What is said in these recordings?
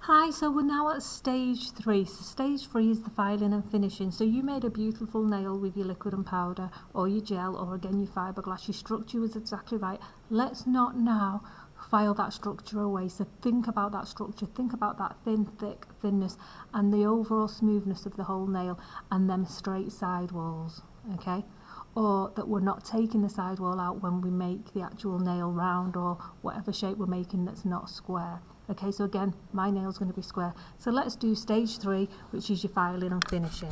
Hi, so we're now at stage 3. So stage 3 is the filing and finishing. So you made a beautiful nail with your liquid and powder or your gel or again your fiberglass. Your structure was exactly right. Let's not now file that structure away. So think about that structure, think about that thin, thick, thinness and the overall smoothness of the whole nail and them straight sidewalls, okay? Or that we're not taking the sidewall out when we make the actual nail round or whatever shape we're making that's not square. Okay, so again, my nail's going to be square. So let's do stage 3, which is your filing and finishing.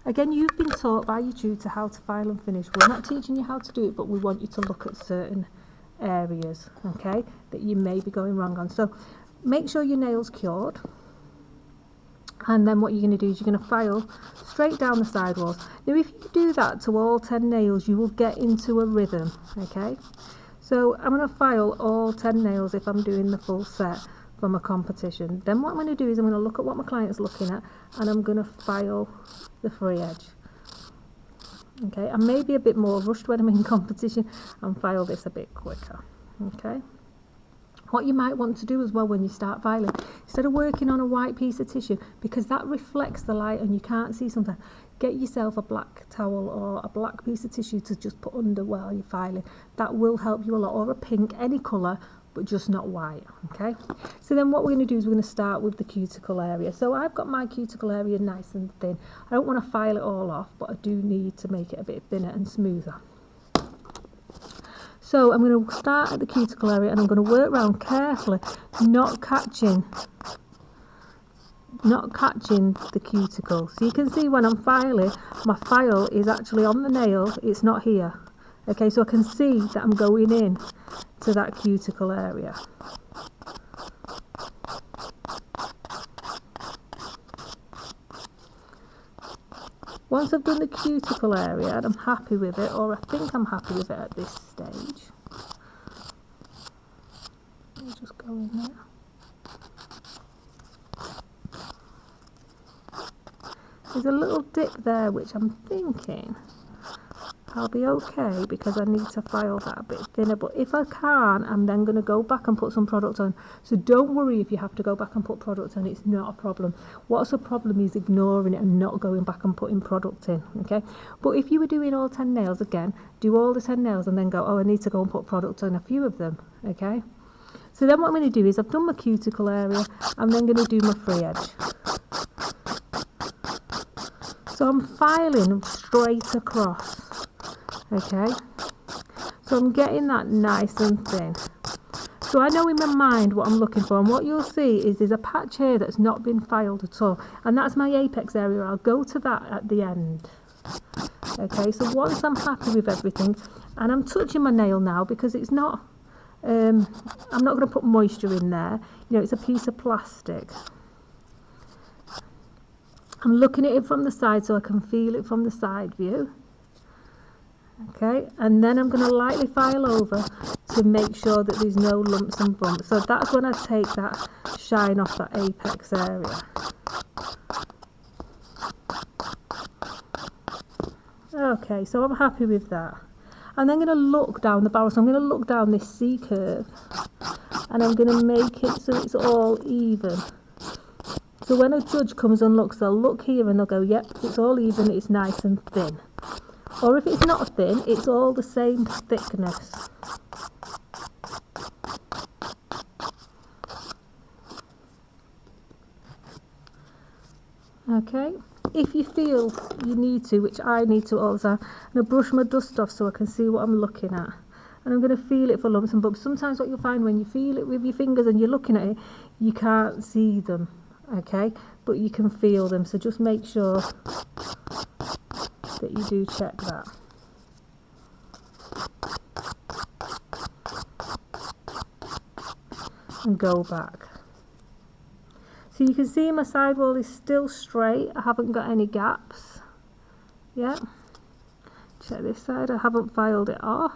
Again, you've been taught by your tutor how to file and finish. We're not teaching you how to do it, but we want you to look at certain areas, okay, that you may be going wrong on. So make sure your nail's cured. And then what you're going to do is you're going to file straight down the sidewalls. Now, if you do that to all 10 nails, you will get into a rhythm, okay? So I'm going to file all 10 nails if I'm doing the full set from a competition. Then what I'm going to do is I'm going to look at what my client's looking at and I'm going to file the free edge. Okay, I may be a bit more rushed when I'm in competition and file this a bit quicker. Okay. What you might want to do as well when you start filing, instead of working on a white piece of tissue, because that reflects the light and you can't see sometimes, get yourself a black towel or a black piece of tissue to just put under while you're filing. That will help you a lot, or a pink, any colour, but just not white, okay? So then what we're going to do is we're going to start with the cuticle area. So I've got my cuticle area nice and thin. I don't want to file it all off, but I do need to make it a bit thinner and smoother. So I'm going to start at the cuticle area and I'm going to work around carefully, not catching the cuticle. So you can see when I'm filing, my file is actually on the nail, it's not here. Okay, so I can see that I'm going in to that cuticle area. Once I've done the cuticle area and I'm happy with it, or I think I'm happy with it at this stage, I'll just go in there. There's a little dip there which I'm thinking I'll be okay because I need to file that a bit thinner, but if I can't, I'm then going to go back and put some product on. So don't worry if you have to go back and put product on, it's not a problem. What's a problem is ignoring it and not going back and putting product in, okay? But if you were doing all 10 nails, again, do all the 10 nails and then go, oh, I need to go and put product on a few of them, okay? So then what I'm going to do is I've done my cuticle area, I'm then going to do my free edge. So I'm filing straight across. Okay, so I'm getting that nice and thin. So I know in my mind what I'm looking for, and what you'll see is there's a patch here that's not been filed at all, and that's my apex area. I'll go to that at the end. Okay, so once I'm happy with everything, and I'm touching my nail now because it's not, I'm not going to put moisture in there, you know, it's a piece of plastic. I'm looking at it from the side so I can feel it from the side view. Okay, and then I'm going to lightly file over to make sure that there's no lumps and bumps. So that's when I take that shine off that apex area. Okay, so I'm happy with that. And then I'm going to look down the barrel. So I'm going to look down this C curve and I'm going to make it so it's all even. So when a judge comes and looks, they'll look here and they'll go, yep, it's all even, it's nice and thin. Or if it's not thin, it's all the same thickness. Okay, if you feel you need to, which I need to all the time, I'm going to brush my dust off so I can see what I'm looking at. And I'm going to feel it for lumps and bumps. Sometimes what you'll find when you feel it with your fingers and you're looking at it, you can't see them, okay? But you can feel them, so just make sure that you do check that. And go back. So you can see my sidewall is still straight. I haven't got any gaps. Yeah. Check this side. I haven't filed it off.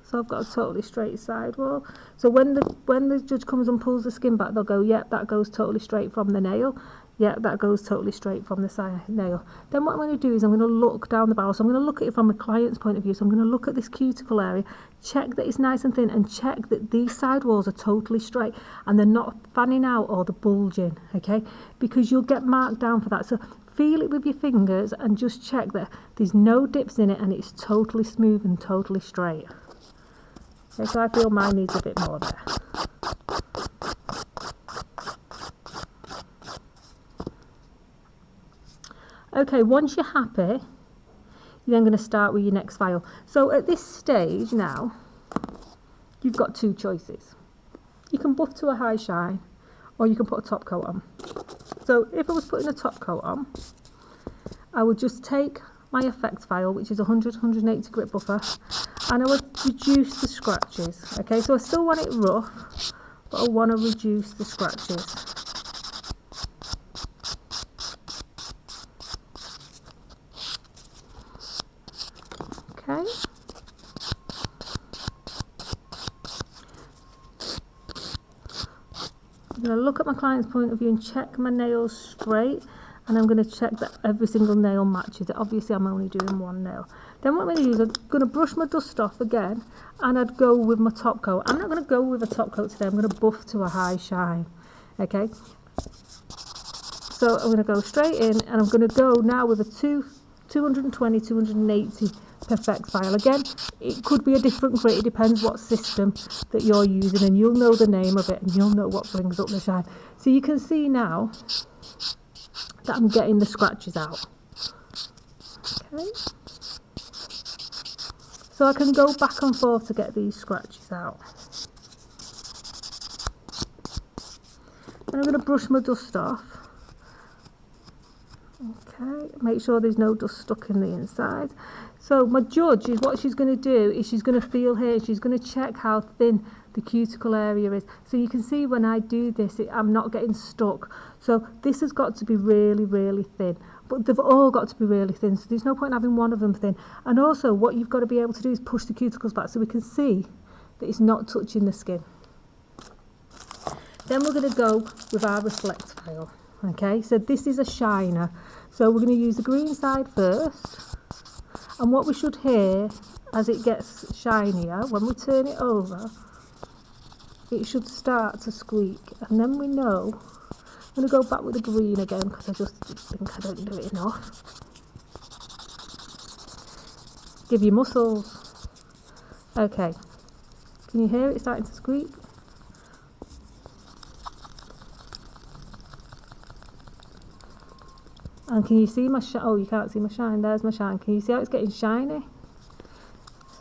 So I've got a totally straight sidewall. So when the judge comes and pulls the skin back, they'll go, yep, that goes totally straight from the nail. Yeah, that goes totally straight from the side nail. Then what I'm going to do is I'm going to look down the barrel. So I'm going to look at it from a client's point of view. So I'm going to look at this cuticle area, check that it's nice and thin, and check that these side walls are totally straight and they're not fanning out or the bulging, okay? Because you'll get marked down for that. So feel it with your fingers and just check that there's no dips in it and it's totally smooth and totally straight. Okay, so I feel mine needs a bit more there. Okay, once you're happy, you're then going to start with your next file. So at this stage now, you've got two choices. You can buff to a high shine, or you can put a top coat on. So if I was putting a top coat on, I would just take my effects file, which is 180 grit buffer, and I would reduce the scratches. Okay, so I still want it rough, but I want to reduce the scratches. Okay. I'm going to look at my client's point of view and check my nails straight, and I'm going to check that every single nail matches it. Obviously I'm only doing one nail. Then what I'm going to do is I'm going to brush my dust off again, and I'd go with my top coat. I'm not going to go with a top coat today, I'm going to buff to a high shine. Okay, so I'm going to go straight in, and I'm going to go now with a 220, 280 perfect file. Again, it could be a different grit, it depends what system that you're using, and you'll know the name of it and you'll know what brings up the shine. So you can see now that I'm getting the scratches out. Okay, so I can go back and forth to get these scratches out. And I'm going to brush my dust off. Okay, make sure there's no dust stuck in the inside. So my judge is what she's going to do is she's going to feel here, she's going to check how thin the cuticle area is. So you can see when I do this, I'm not getting stuck. So this has got to be really, really thin. But they've all got to be really thin, so there's no point in having one of them thin. And also what you've got to be able to do is push the cuticles back so we can see that it's not touching the skin. Then we're going to go with our reflect file. Okay, so this is a shiner. So we're going to use the green side first. And what we should hear as it gets shinier, when we turn it over, it should start to squeak. And then we know, I'm going to go back with the green again because I just think I don't do it enough. Give you muscles. Okay, can you hear it starting to squeak? And can you see my shine? Oh, you can't see my shine. There's my shine. Can you see how it's getting shiny?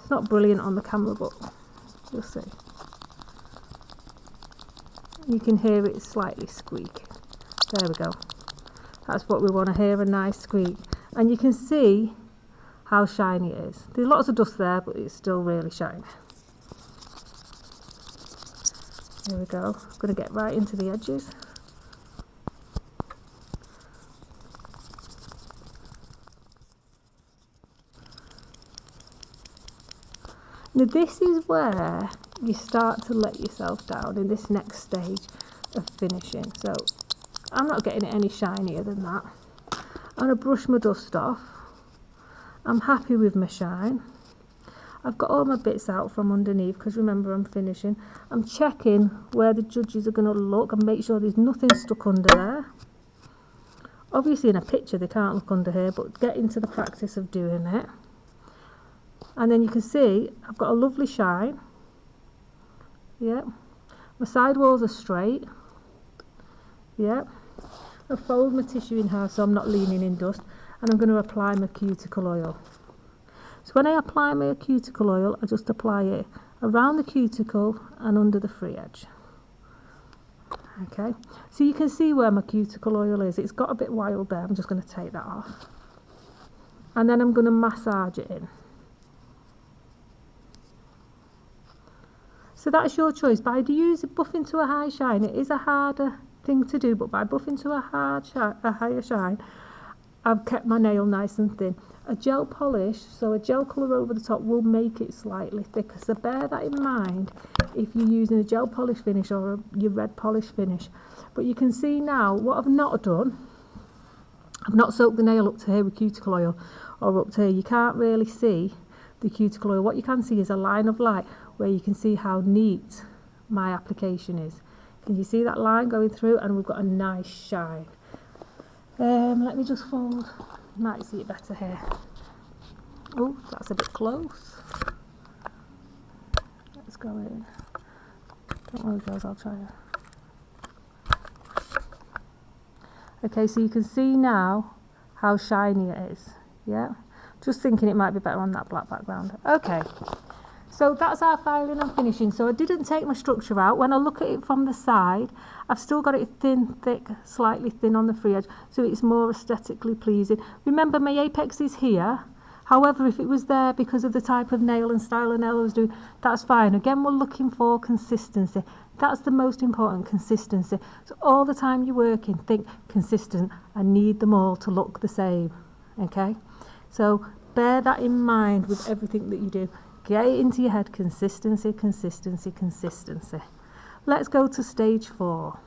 It's not brilliant on the camera, but you'll see. You can hear it slightly squeak. There we go. That's what we want to hear, a nice squeak. And you can see how shiny it is. There's lots of dust there, but it's still really shiny. There we go. I'm going to get right into the edges. Now this is where you start to let yourself down in this next stage of finishing. So I'm not getting it any shinier than that. I'm going to brush my dust off. I'm happy with my shine. I've got all my bits out from underneath because remember I'm finishing. I'm checking where the judges are going to look and make sure there's nothing stuck under there. Obviously in a picture they can't look under here, but get into the practice of doing it. And then you can see I've got a lovely shine. Yeah. My side walls are straight. Yeah. I fold my tissue in half so I'm not leaning in dust. And I'm going to apply my cuticle oil. So when I apply my cuticle oil, I just apply it around the cuticle and under the free edge. Okay. So you can see where my cuticle oil is. It's got a bit wild there. I'm just going to take that off. And then I'm going to massage it in. So that's your choice. By buffing to a high shine, it is a harder thing to do, but by buffing to a higher shine, I've kept my nail nice and thin. a gel polish, so a gel colour over the top, will make it slightly thicker. So bear that in mind if you're using a gel polish finish or your red polish finish. But you can see now what I've not done, I've not soaked the nail up to here with cuticle oil, or up to here. You can't really see the cuticle oil. What you can see is a line of light where you can see how neat my application is. Can you see that line going through? And we've got a nice shine. Let me just fold. You might see it better here. Oh, that's a bit close. Let's go in. Don't worry girls, I'll try it. Okay, so you can see now how shiny it is. Yeah, just thinking it might be better on that black background. Okay, so that's our filing and finishing. So I didn't take my structure out. When I look at it from the side, I've still got it thin, thick, slightly thin on the free edge, so it's more aesthetically pleasing. Remember, my apex is here. However, if it was there because of the type of nail and style of nail I was doing, that's fine. Again, we're looking for consistency. That's the most important, consistency. So all the time you're working, think consistent. I need them all to look the same, okay? So bear that in mind with everything that you do. Get it into your head, consistency, consistency, consistency. Let's go to stage 4.